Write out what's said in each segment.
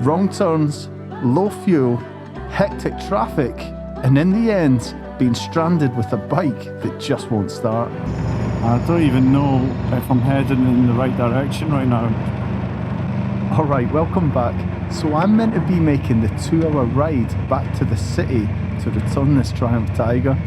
Wrong turns, low fuel, hectic traffic, and in the end, being stranded with a bike that just won't start. I don't even know if I'm heading in the right direction right now. Alright, welcome back. So I'm meant to be making the 2-hour ride back to the city to return this Triumph Tiger.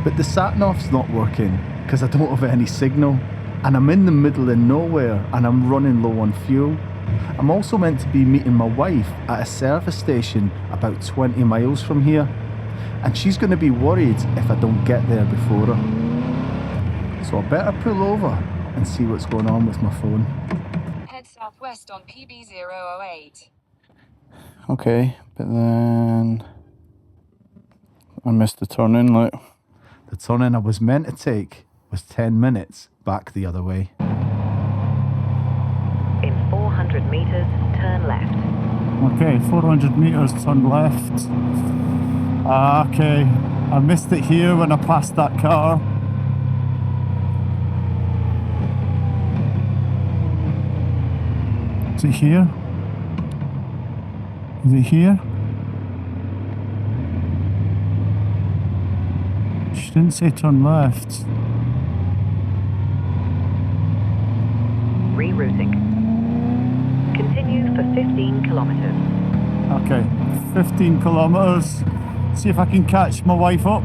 But the sat-nav's not working because I don't have any signal. And I'm in the middle of nowhere and I'm running low on fuel. I'm also meant to be meeting my wife at a service station about 20 miles from here. And she's going to be worried if I don't get there before her. So I better pull over and see what's going on with my phone. Head southwest on PB008. Okay, but then I missed the turn-in, like. The turn-in I was meant to take was 10 minutes back the other way. In 400 meters, turn left. Okay, 400 meters, turn left. Okay, I missed it here when I passed that car. Is it here? Is it here? She didn't say turn left. Rerouting. Continue for 15 kilometers. Okay, 15 kilometers. See if I can catch my wife up.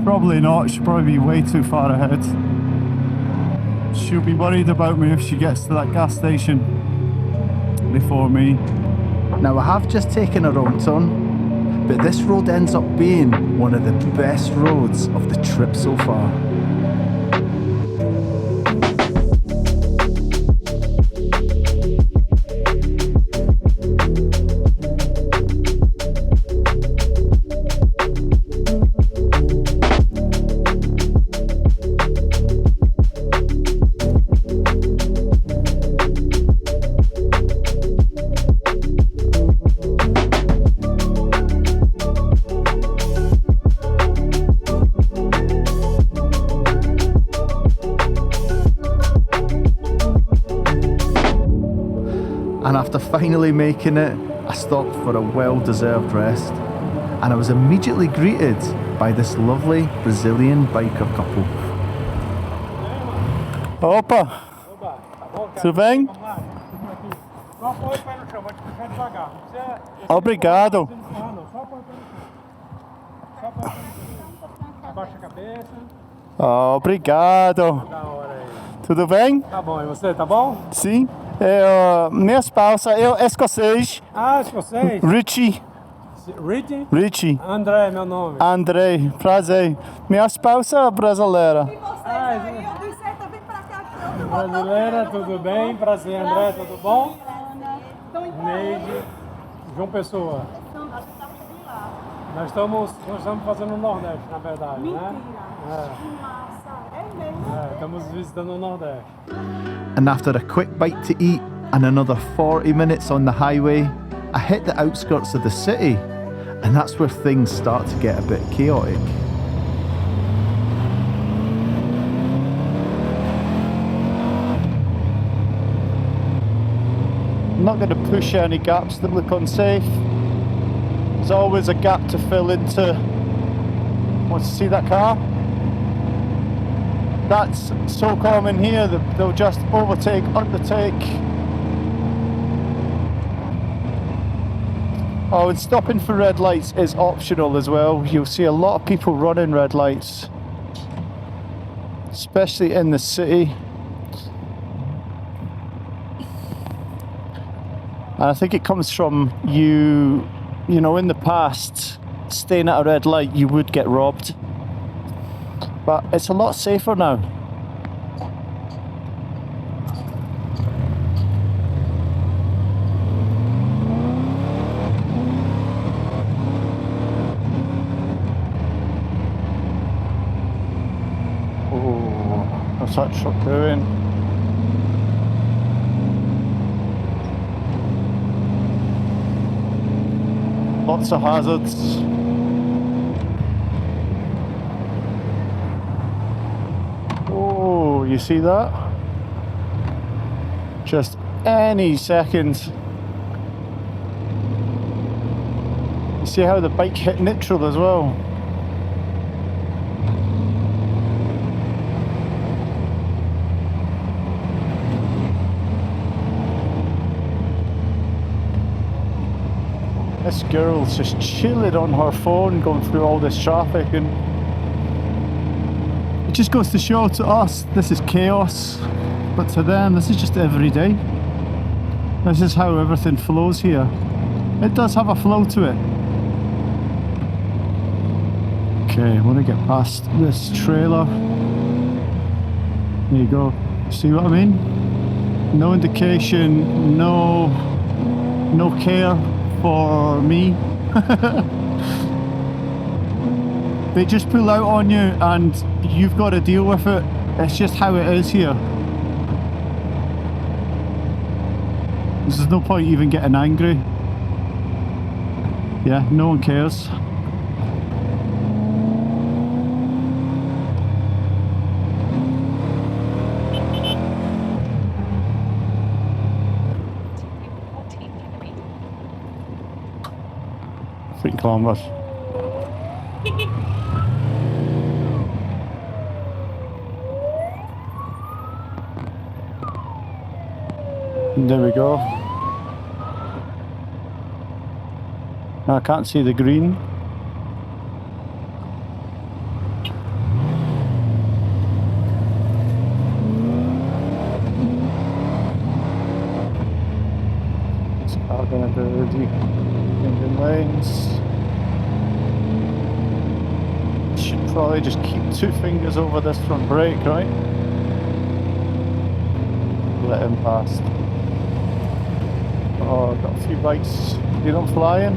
Probably not, she'll probably be way too far ahead. She'll be worried about me if she gets to that gas station before me. Now I have just taken a wrong turn, but this road ends up being one of the best roads of the trip so far. And after finally making it, I stopped for a well-deserved rest. And I was immediately greeted by this lovely Brazilian biker couple. Opa! Tudo bem? Obrigado. Abaixa a cabeça. Obrigado. Da hora aí. Tudo bem? Tá bom, e você, tá bom? Sim. Minha esposa, eu escocês. Ah, escocês? Richie. Richie? Richie. André, meu nome. André, prazer. Minha esposa brasileira. Brasileira, tudo bem? Prazer, André, tudo bom? Neide, João Pessoa. Nós estamos fazendo o Nordeste, na verdade, né? Estamos visitando o Nordeste. And after a quick bite to eat and another 40 minutes on the highway, I hit the outskirts of the city, and that's where things start to get a bit chaotic. I'm not going to push any gaps that look unsafe. There's always a gap to fill into. Want to see that car? That's so common here that they'll just overtake, undertake. Oh, and stopping for red lights is optional as well. You'll see a lot of people running red lights, especially in the city. And I think it comes from you know, in the past, staying at a red light, you would get robbed. But it's a lot safer now. Oh, what's that truck doing? Lots of hazards. Oh, you see that? Just any second See how the bike hit neutral as well? This girl's just chilling on her phone going through all this traffic, and it just goes to show to us this is chaos, but to them this is just every day. This is how everything flows here. It does have a flow to it. Okay, I want to get past this trailer. There you go. See what I mean? No indication, no care for me. They just pull out on you and you've got to deal with it. It's just how it is here. There's no point even getting angry. Yeah, no one cares. Kilometers. There we go. Now I can't see the green. It's all gonna do the engine lanes. Should probably just keep 2 fingers over this front brake, right? Let him past. Oh, I've got a few bikes, you know, flying.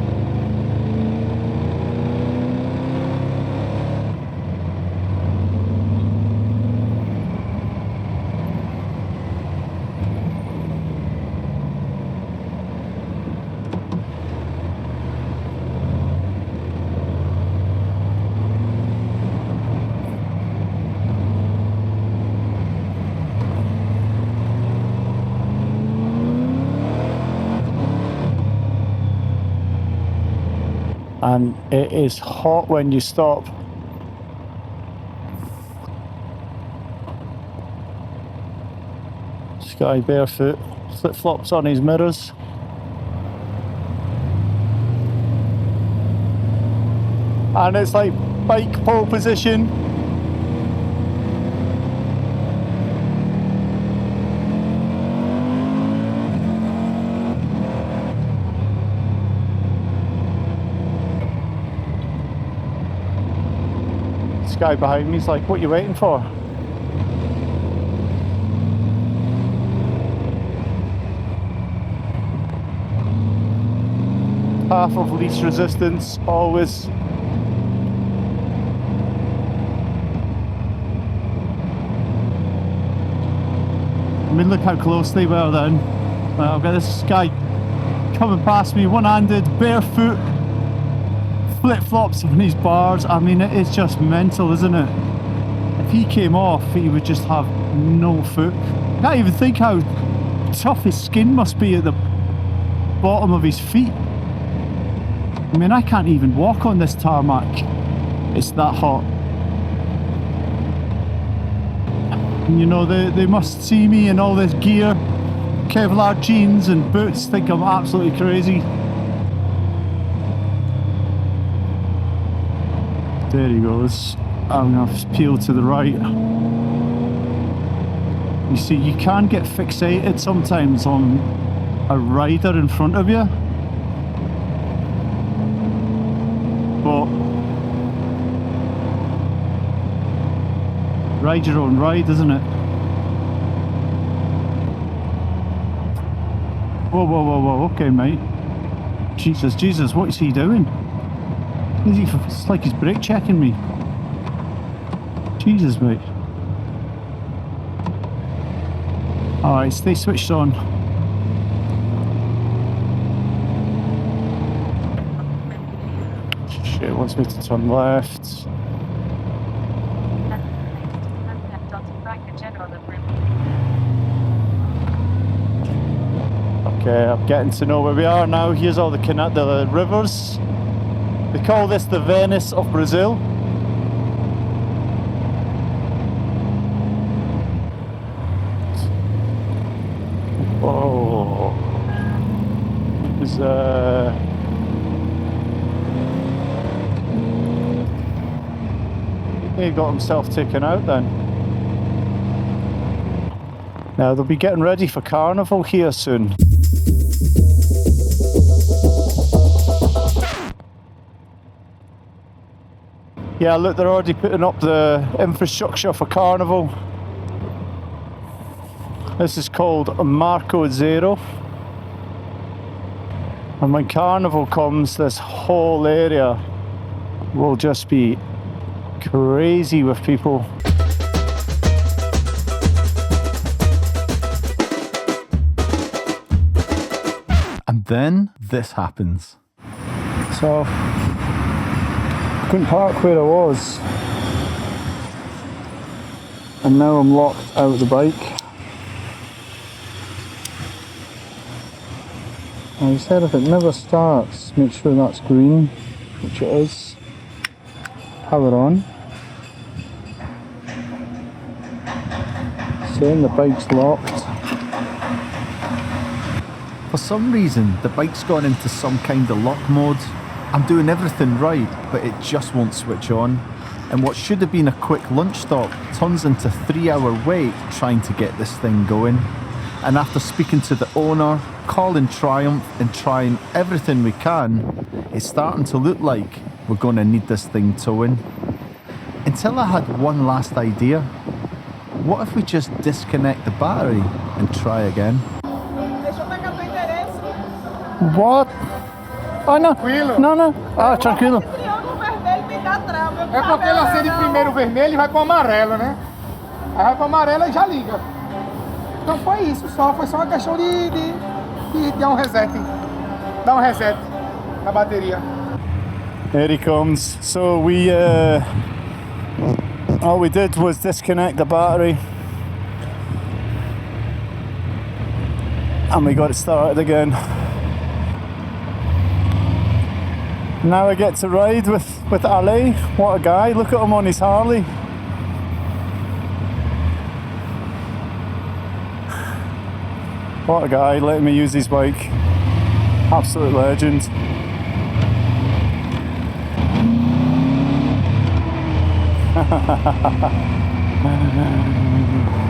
And it is hot when you stop. This guy barefoot, flip-flops on his mirrors. And it's like bike pole position. Guy behind me is like, what are you waiting for? Path of least resistance, always. I mean, look how close they were then. I've got this guy coming past me, one-handed, barefoot, flip-flops on his bars. I mean, it is just mental, isn't it? If he came off, he would just have no foot. I can't even think how tough his skin must be at the bottom of his feet. I mean, I can't even walk on this tarmac. It's that hot. And you know, they must see me in all this gear, Kevlar jeans and boots, think I'm absolutely crazy. There he goes. I'm going to peel to the right. You see, you can get fixated sometimes on a rider in front of you. But ride your own ride, isn't it? Whoa, whoa, whoa, whoa, okay, mate. Jesus, what is he doing? It's like he's brake checking me. Jesus, mate. Alright, stay switched on. Shit, it wants me to turn left. Okay, I'm getting to know where we are now. Here's all the rivers. They call this the Venice of Brazil. Oh, there's he got himself taken out then. Now they'll be getting ready for carnival here soon. Yeah, look, they're already putting up the infrastructure for carnival. This is called Marco Zero. And when carnival comes, this whole area will just be crazy with people. And then this happens. So, I couldn't park where I was. And now I'm locked out of the bike. I said if it never starts, make sure that's green, which it is. Power on. Saying the bike's locked. For some reason, the bike's gone into some kind of lock mode. I'm doing everything right, but it just won't switch on. And what should have been a quick lunch stop turns into a 3-hour wait trying to get this thing going. And after speaking to the owner, calling Triumph and trying everything we can, it's starting to look like we're going to need this thing towing. Until I had one last idea. What if we just disconnect the battery and try again? What? Oh, não. Não, não. Ah, tranquilo. É porque ele acende primeiro o vermelho e vai pro amarelo, né? Aí vai pro amarelo e já liga. Então foi isso só, foi só uma questão de dar um reset. Dar um reset na bateria. Here he comes. So all we did was disconnect the battery. And we got it started again. Now I get to ride with Ali. What a guy, look at him on his Harley. What a guy, letting me use his bike. Absolute legend.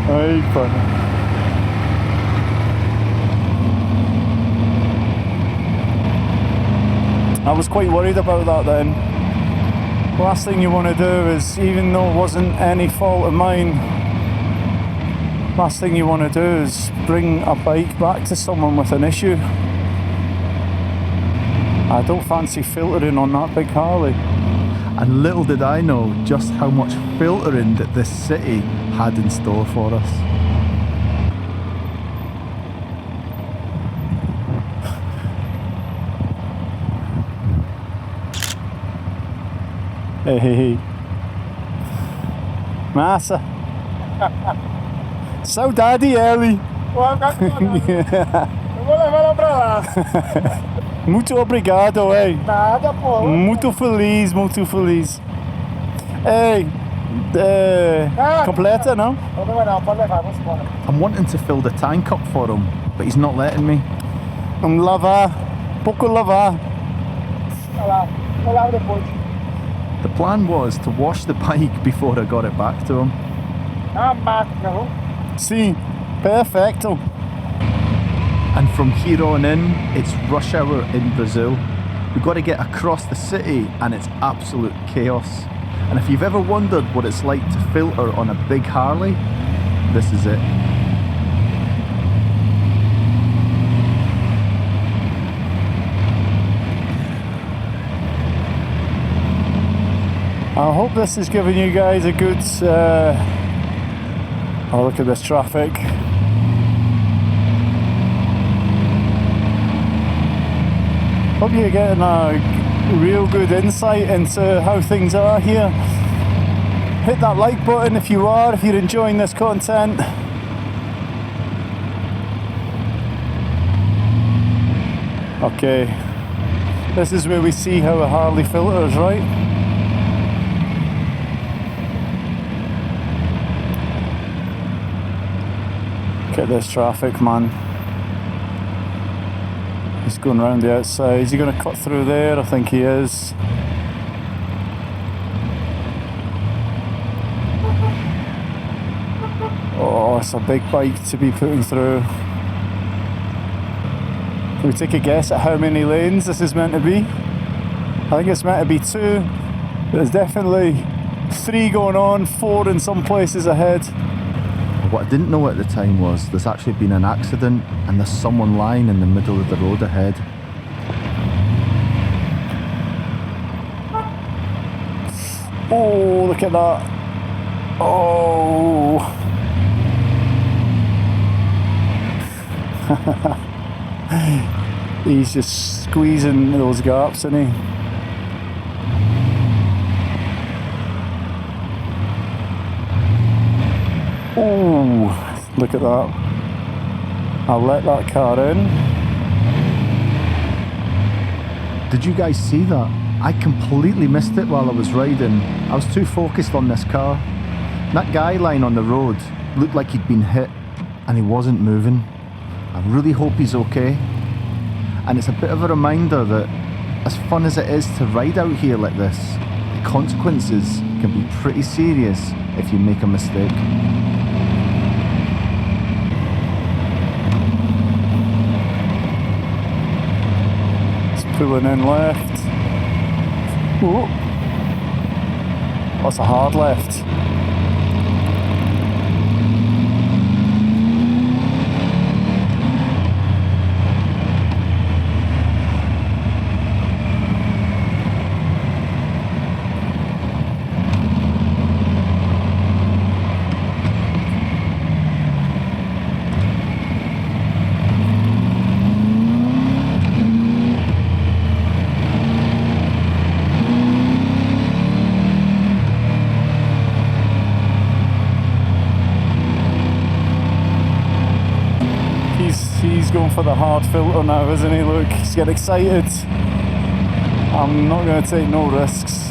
Very funny. I was quite worried about that then. Last thing you want to do is, even though it wasn't any fault of mine, last thing you want to do is bring a bike back to someone with an issue. I don't fancy filtering on that big Harley. And little did I know just how much filtering that this city had in store for us. Hey. Massa. Saudade, Ellie. Pô, vai ficar com Eu vou levar ela pra lá. Muito obrigado, véi. Nada, pô. Muito feliz, muito feliz. Ei, completa, não? Não, pode levar, vamos embora. I'm wanting to fill the tank up for him, but he's not letting me. Lavar, pouco lavar. Vai lá, eu lavo depois. The plan was to wash the bike before I got it back to him. Ah, máquina, viu? Sim, perfecto. And from here on in, it's rush hour in Brazil. We've got to get across the city and it's absolute chaos. And if you've ever wondered what it's like to filter on a big Harley, this is it. I hope this is giving you guys a good... oh, look at this traffic. Hope you're getting a real good insight into how things are here. Hit that like button if you are, if you're enjoying this content. Okay. This is where we see how a Harley filters, right? Look at this traffic, man. He's going around the outside. Is he going to cut through there? I think he is. Oh, it's a big bike to be putting through. Can we take a guess at how many lanes this is meant to be? I think it's meant to be 2. There's definitely 3 going on, 4 in some places ahead. What I didn't know at the time was there's actually been an accident and there's someone lying in the middle of the road ahead. Oh, look at that. Oh. He's just squeezing those gaps, isn't he? Oh, look at that. I'll let that car in. Did you guys see that? I completely missed it while I was riding. I was too focused on this car. That guy lying on the road looked like he'd been hit and he wasn't moving. I really hope he's okay. And it's a bit of a reminder that as fun as it is to ride out here like this, the consequences can be pretty serious if you make a mistake. Pulling in left. Oh, that's a hard left. He's going for the hard filter now, isn't he? Look, he's getting excited. I'm not going to take no risks.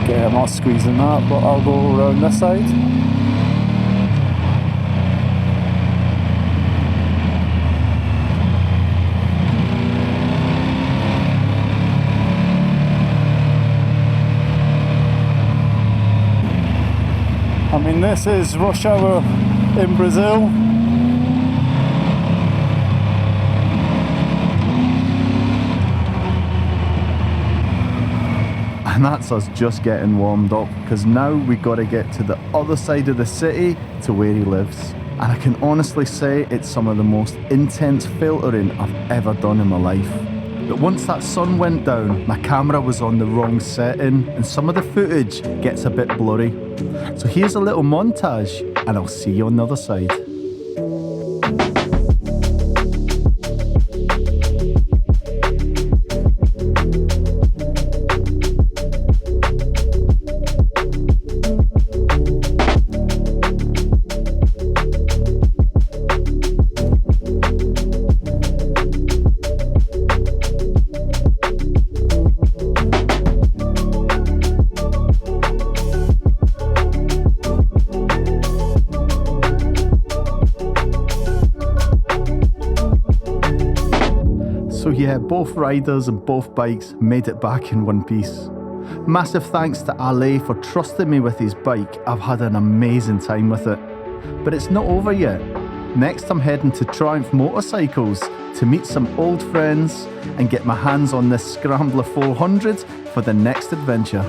Okay, I'm not squeezing that, but I'll go around this side. I mean, this is rush hour in Brazil. And that's us just getting warmed up, because now we've got to get to the other side of the city to where he lives. And I can honestly say it's some of the most intense filtering I've ever done in my life. But once that sun went down, my camera was on the wrong setting and some of the footage gets a bit blurry. So here's a little montage and I'll see you on the other side. So yeah, both riders and both bikes made it back in one piece. Massive thanks to Ale for trusting me with his bike. I've had an amazing time with it. But it's not over yet. Next I'm heading to Triumph Motorcycles to meet some old friends and get my hands on this Scrambler 400 for the next adventure.